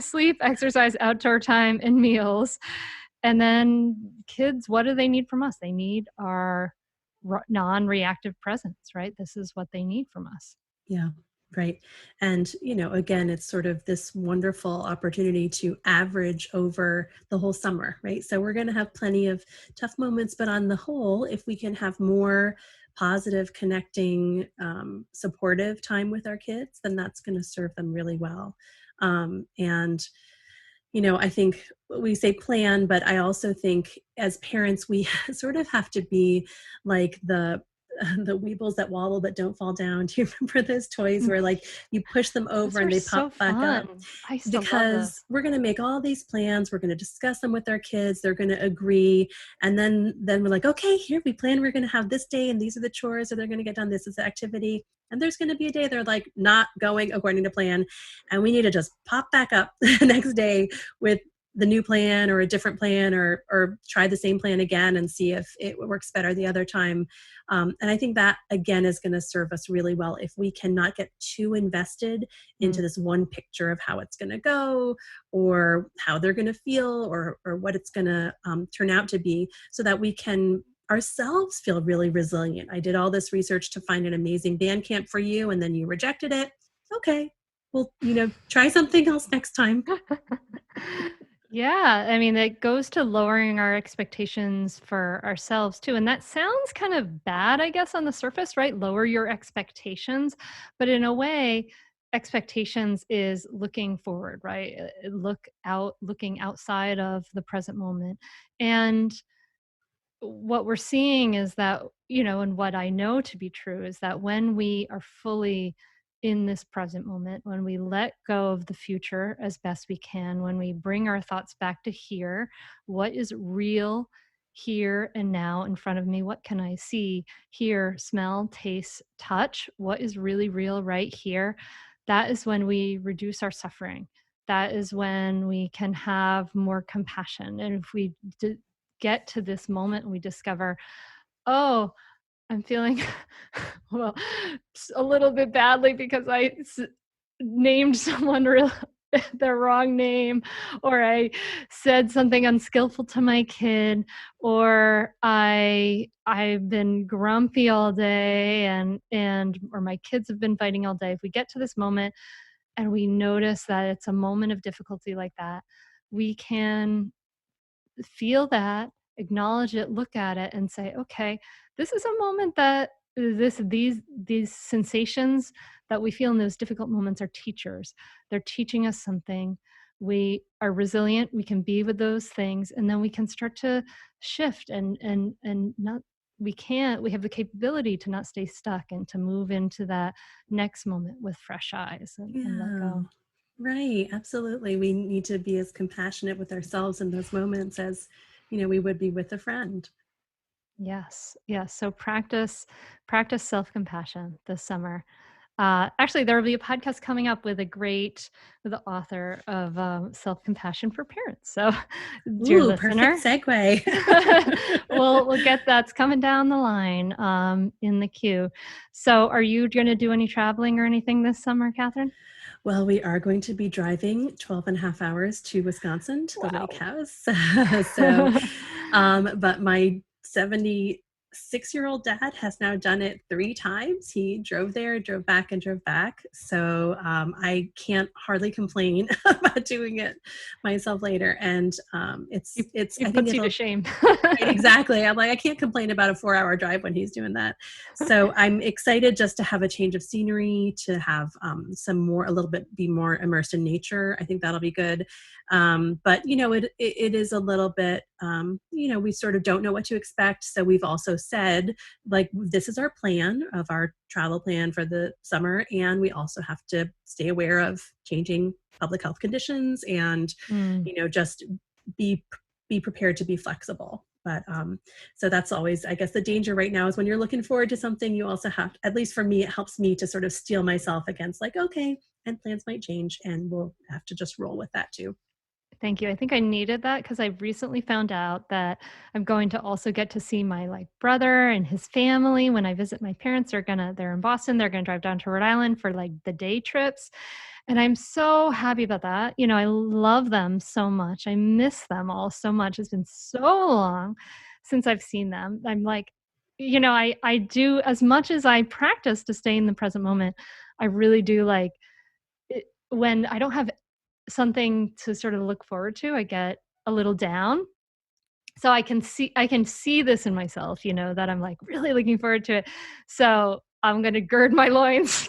Sleep, exercise, outdoor time, and meals. And then kids, what do they need from us? They need our non-reactive presence, right? This is what they need from us. Yeah, right. And, again, it's sort of this wonderful opportunity to average over the whole summer, right? So we're going to have plenty of tough moments, but on the whole, if we can have more positive, connecting, supportive time with our kids, then that's going to serve them really well. And I think we say plan, but I also think as parents, we sort of have to be like the weebles that wobble but don't fall down. Do you remember those toys where like you push them over Those and are they so pop back up? fun. I used to love Because those. we're going to make all these plans, we're going to discuss them with our kids, they're going to agree, and then we're like, okay, here we plan, we're going to have this day and these are the chores, or they're going to get done, this is the activity, and there's going to be a day they're like not going according to plan, and we need to just pop back up the next day with the new plan or a different plan, or try the same plan again and see if it works better the other time. And I think that, again, is going to serve us really well if we cannot get too invested into this one picture of how it's going to go, or how they're going to feel, or what it's going to turn out to be, so that we can ourselves feel really resilient. I did all this research to find an amazing band camp for you, and then you rejected it. Okay, well, try something else next time. Yeah, I mean, it goes to lowering our expectations for ourselves too. And that sounds kind of bad, I guess, on the surface, right? Lower your expectations. But in a way, expectations is looking forward, right? Looking outside of the present moment. And what we're seeing is that, and what I know to be true is that when we are fully in this present moment, when we let go of the future as best we can, when we bring our thoughts back to here, what is real here and now in front of me? What can I see, hear, smell, taste, touch? What is really real right here? That is when we reduce our suffering. That is when we can have more compassion. And if we get to this moment and we discover, oh, I'm feeling well a little bit badly because I named someone their wrong name, or I said something unskillful to my kid, or I've been grumpy all day, and or my kids have been fighting all day. If we get to this moment and we notice that it's a moment of difficulty like that, we can feel that, acknowledge it, look at it, and say, okay, this is a moment that these sensations that we feel in those difficult moments are teachers. They're teaching us something. We are resilient. We can be with those things, and then we can start to shift and not. We have the capability to not stay stuck and to move into that next moment with fresh eyes and let Yeah. go. Right, absolutely. We need to be as compassionate with ourselves in those moments as, we would be with a friend. Yes. Yes. So practice self-compassion this summer. Actually, there will be a podcast coming up with with the author of Self-Compassion for Parents. So, dear Ooh, perfect listener, segue. we'll get that's coming down the line in the queue. So, are you going to do any traveling or anything this summer, Catherine? Well, we are going to be driving 12 and a half hours to Wisconsin to the lake Wow. house. So, but my 76-year-old dad has now done it 3 times. He drove there, drove back, and drove back. So I can't hardly complain about doing it myself later. And He I think puts you to it'll, shame. right, exactly. I'm like, I can't complain about a 4-hour drive when he's doing that. So I'm excited just to have a change of scenery, to have a little bit, be more immersed in nature. I think that'll be good. But it is a little bit, we sort of don't know what to expect. So we've also said, like, this is our plan of our travel plan for the summer. And we also have to stay aware of changing public health conditions and, Mm. just be prepared to be flexible. But so that's always, I guess, the danger right now is when you're looking forward to something, you also have, at least for me, it helps me to sort of steel myself against, like, okay, and plans might change and we'll have to just roll with that too. Thank you. I think I needed that because I recently found out that I'm going to also get to see my brother and his family when I visit my parents. They're in Boston. They're gonna drive down to Rhode Island for the day trips. And I'm so happy about that. I love them so much. I miss them all so much. It's been so long since I've seen them. I'm like, I do, as much as I practice to stay in the present moment, I really do like it, when I don't have something to sort of look forward to, I get a little down. So I can see this in myself, that I'm really looking forward to it. So I'm gonna gird my loins.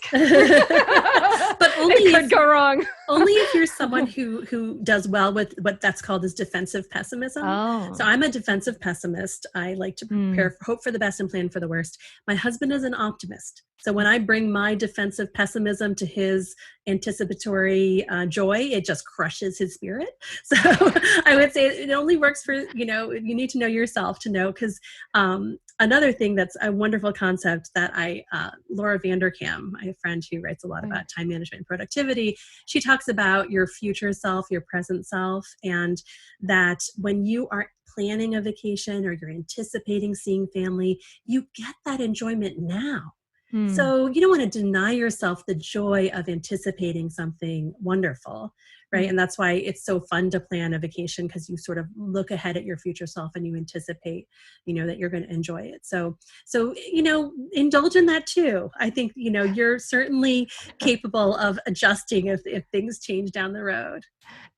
But only It could if go wrong. only if you're someone who does well with what that's called as defensive pessimism. So Oh. I'm a defensive pessimist. I like to Mm. hope for the best and plan for the worst. My husband is an optimist. So when I bring my defensive pessimism to his anticipatory joy, it just crushes his spirit. So I would say it only works for, you need to know yourself to know, because another thing that's a wonderful concept that Laura Vanderkam, I have a friend who writes a lot Right. about time management and productivity. She talks about your future self, your present self, and that when you are planning a vacation or you're anticipating seeing family, you get that enjoyment now. Mm. So you don't want to deny yourself the joy of anticipating something wonderful, right? Mm. And that's why it's so fun to plan a vacation, because you sort of look ahead at your future self and you anticipate, that you're going to enjoy it. So indulge in that too. I think, you're certainly capable of adjusting if things change down the road.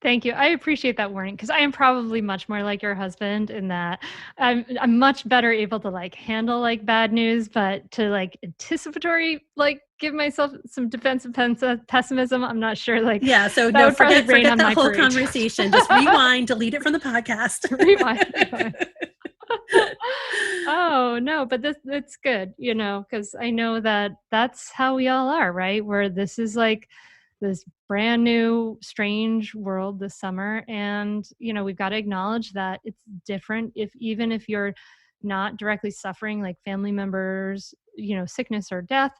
Thank you. I appreciate that warning because I am probably much more like your husband in that I'm much better able to handle bad news, but to anticipatory give myself some defensive pessimism. I'm not sure Yeah. So that no, would probably forget rain on that my whole parade. conversation. Just rewind, delete it from the podcast. Rewind, rewind. Oh no, but that's good, because I know that that's how we all are, right? Where this is this brand new, strange world this summer, and we've got to acknowledge that it's different. Even if you're not directly suffering family members, sickness or death,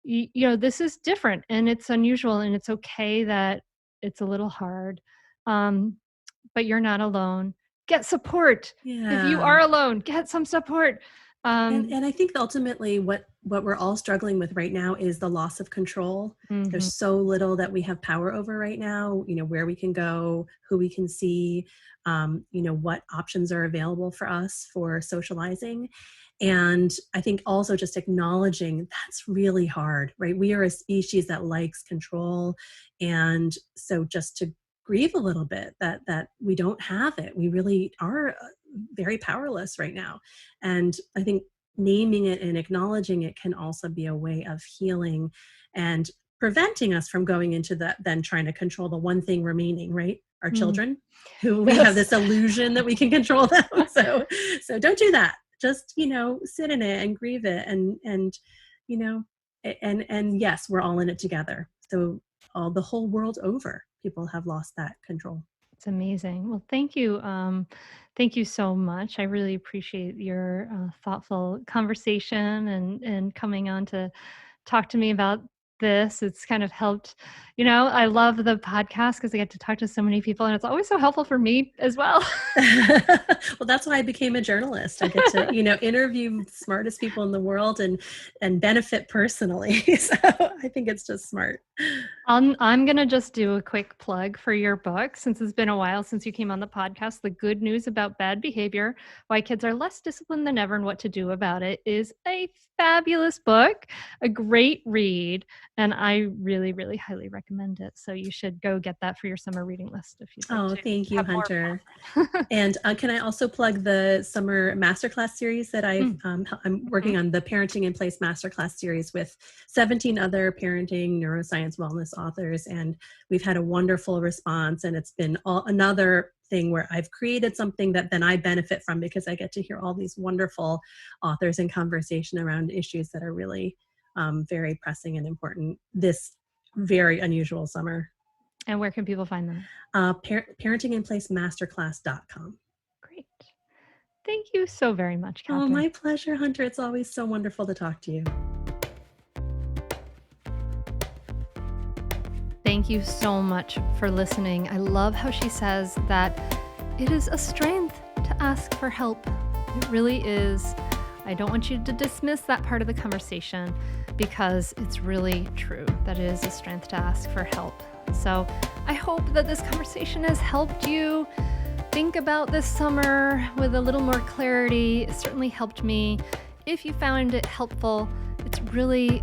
this is different and it's unusual, and it's okay that it's a little hard. Um, but you're not alone. Get support. If you Yeah. are alone, get some support. Um, And I think ultimately what we're all struggling with right now is the loss of control. There's mhm. so little that we have power over right now, where we can go, who we can see, what options are available for us for socializing. And I think also just acknowledging that's really hard, right? We are a species that likes control. And so just to grieve a little bit that we don't have it. We really are very powerless right now. And I think naming it and acknowledging it can also be a way of healing and preventing us from going into that, then trying to control the one thing remaining, right? Our Mm. children, who we have Yes. this illusion that we can control them. So don't do that. Just, sit in it and grieve it, you know, and yes, we're all in it together. So all the whole world over, people have lost that control. It's amazing. Well, thank you. Thank you so much. I really appreciate your thoughtful conversation and coming on to talk to me about this. It's kind of helped, I love the podcast because I get to talk to so many people, and it's always so helpful for me as well. Well, that's why I became a journalist. I get to, interview the smartest people in the world and benefit personally. So I think it's just smart. I'm going to just do a quick plug for your book, since it's been a while since you came on the podcast. The Good News About Bad Behavior: Why Kids Are Less Disciplined Than Ever and What to Do About It is a fabulous book, a great read, and I really, really highly recommend it. So you should go get that for your summer reading list if you'd like to. Thank you, have more Hunter. And can I also plug the summer Masterclass series that I'm working on, the Parenting in Place Masterclass series with 17 other parenting, neuroscience, wellness authors. And we've had a wonderful response. And it's been another thing where I've created something that then I benefit from, because I get to hear all these wonderful authors in conversation around issues that are really very pressing and important this very unusual summer. And where can people find them? Parentinginplacemasterclass.com. Great. Thank you so very much, Katherine. Oh, my pleasure, Hunter. It's always so wonderful to talk to you. Thank you so much for listening. I love how she says that it is a strength to ask for help. It really is. I don't want you to dismiss that part of the conversation, because it's really true that it is a strength to ask for help. So I hope that this conversation has helped you think about this summer with a little more clarity. It certainly helped me. If you found it helpful, it's really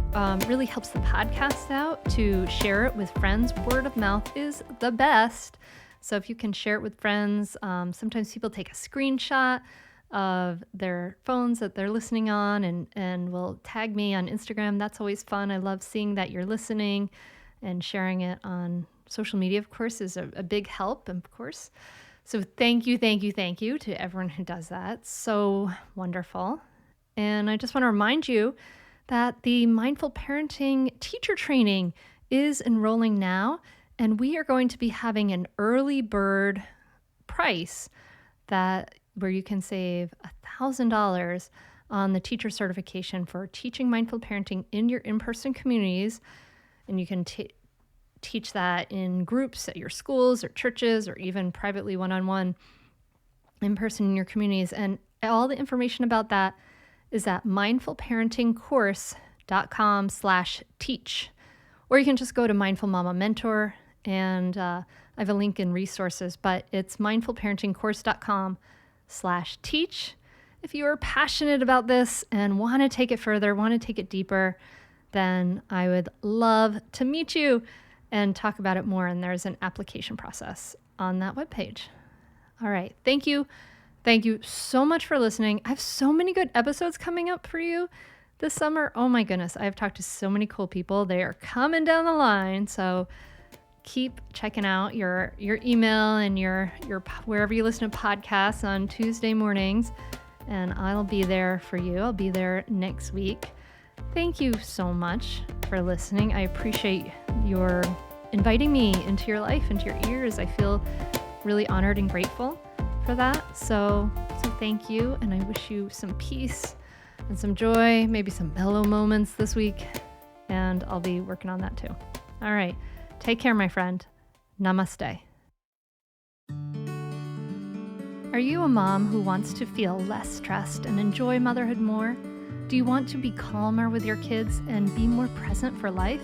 helps the podcast out to share it with friends. Word of mouth is the best. So if you can share it with friends, sometimes people take a screenshot of their phones that they're listening on and will tag me on Instagram. That's always fun. I love seeing that you're listening, and sharing it on social media, of course, is a big help, of course. So thank you to everyone who does that. So wonderful. And I just want to remind you that the Mindful Parenting teacher training is enrolling now, and we are going to be having an early bird price where you can save $1,000 on the teacher certification for teaching mindful parenting in your in-person communities. And you can teach that in groups at your schools or churches, or even privately one-on-one in person in your communities. And all the information about that is at mindfulparentingcourse.com/teach. Or you can just go to Mindful Mama Mentor, and I have a link in resources, but it's mindfulparentingcourse.com/teach. If you are passionate about this and want to take it further, want to take it deeper, then I would love to meet you and talk about it more. And there's an application process on that webpage. All right. Thank you. Thank you so much for listening. I have so many good episodes coming up for you this summer. Oh my goodness. I've talked to so many cool people. They are coming down the line. So keep checking out your email and your wherever you listen to podcasts on Tuesday mornings, and I'll be there for you. I'll be there next week. Thank you so much for listening. I appreciate your inviting me into your life, into your ears. I feel really honored and grateful for that. So thank you, and I wish you some peace and some joy, maybe some mellow moments this week, and I'll be working on that too. All right. Take care, my friend. Namaste. Are you a mom who wants to feel less stressed and enjoy motherhood more? Do you want to be calmer with your kids and be more present for life?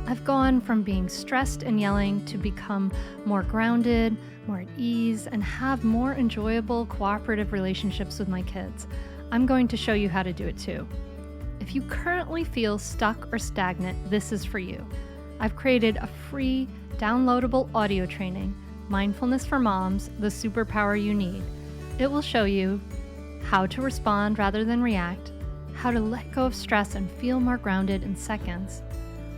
I've gone from being stressed and yelling to become more grounded, more at ease, and have more enjoyable, cooperative relationships with my kids. I'm going to show you how to do it too. If you currently feel stuck or stagnant, this is for you. I've created a free, downloadable audio training, Mindfulness for Moms, the Superpower You Need. It will show you how to respond rather than react, how to let go of stress and feel more grounded in seconds,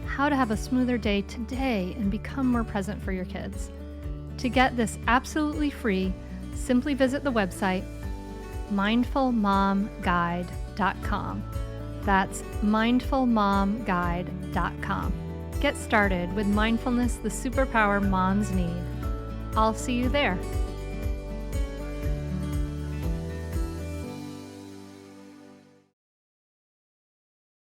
how to have a smoother day today and become more present for your kids. To get this absolutely free, simply visit the website mindfulmomguide.com. That's mindfulmomguide.com. Get started with mindfulness, the superpower moms need. I'll see you there.